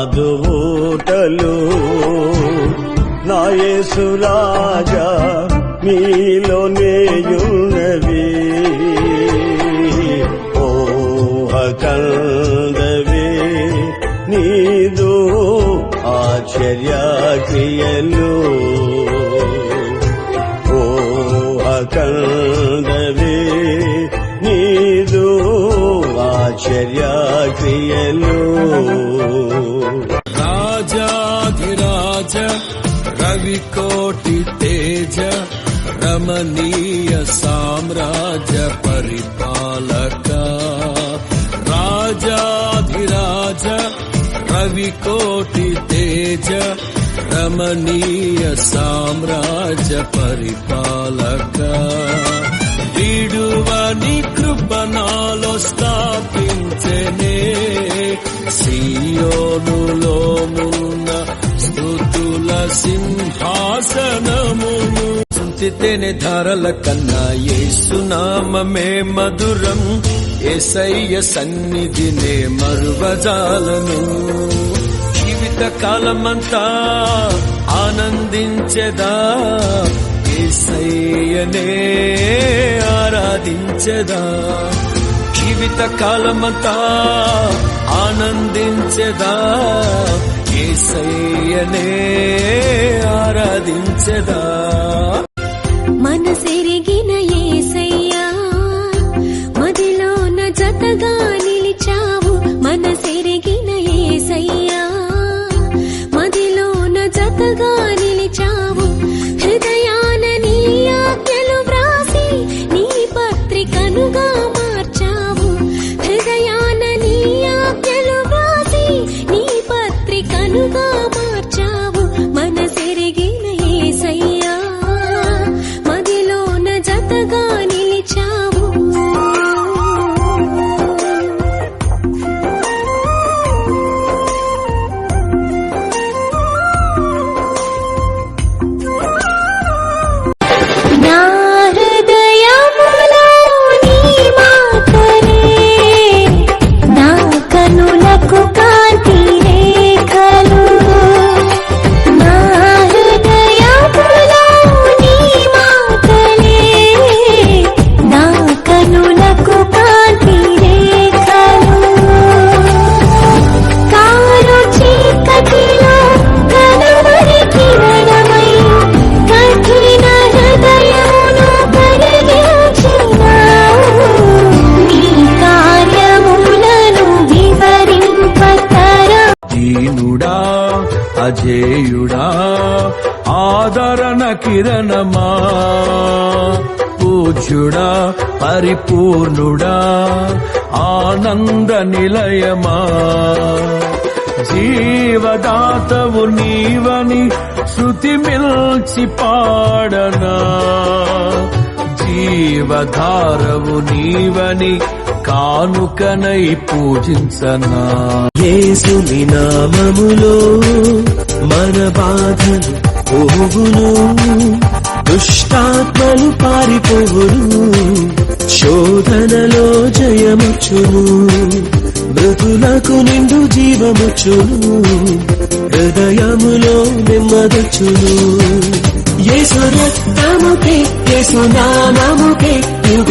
నాదు ఊటలు నా యేసు రాజా మీలోనేయున్నవి కందవే నీదు ఆశ్చర్య క్రియలు కందవే నీదు ఆశ్చర్య క్రియలు రాజాధిరాజ రవికోటి తేజ రమణీయ సామ్రాజ్య పరిపాలక రాజాధిరాజ రవికోటి తేజ రమణీయ సామ్రాజ్య పరిపాలక విడువని కృపణాలో స్థాపించనే సియోనులో మున్న స్తుతుల సింహాసనమును స్తుతితేనే ధారల కన్నా యేసునామమే మధురం యేసయ్య సన్నిధినే మరువజాలను జీవిత కాలమంతా ఆనందించెదా యేసయ్యనే ఆరాధించెదా జీవిత కాలమంతా ఆనందించెదా యేసయ్యనే ఆరాధించెదా మనసెరిగిన యేసయ్యా మదిలోన జతగా నిలిచావు మనసెరిగిన యేసయ్యా మదిలోన జతగా నిలిచావు హృదయాన నీ ఆజ్ఞలు వ్రాసి నీ పత్రికనుగా మార్చావు హృదయాన నీ ఆజ్ఞలు వ్రాసి నీ పత్రికనుగా మార్చావు మనసెరిగిన యేసయ్యా మదిలోన జతగా నిలిచావు నా హృదయములో నీ మాటలే నా కనులకు కాంతి రేఖలు నా హృదయములో నీ మాటలే నా కనులకు కాంతి రేఖలు కారు చీకటిలో కనుమరి కిరణమై కఠిన హృదయమును కరిగించినావు నీ కార్యములను వివరింపతరా దీనుడా అజేయుడా ఆదరణ కిరణమా పూజ్యుడా పరిపూర్ణుడా ఆనంద నిలయమా జీవదాతవు నీవని శృతి మిల్చి పాడనా జీవధారవు నీవని కానుకనై పూజించనా యేసుని నామములో మన బాధలు పోవును దుష్టాత్మలు పారిపోవును శోధనలో జయముచ్చును మృతులకు నిండు జీవముచ్చును హృదయములో నెమ్మదొచ్చును యేసు రక్తముకే యేసు నామముకే యుగ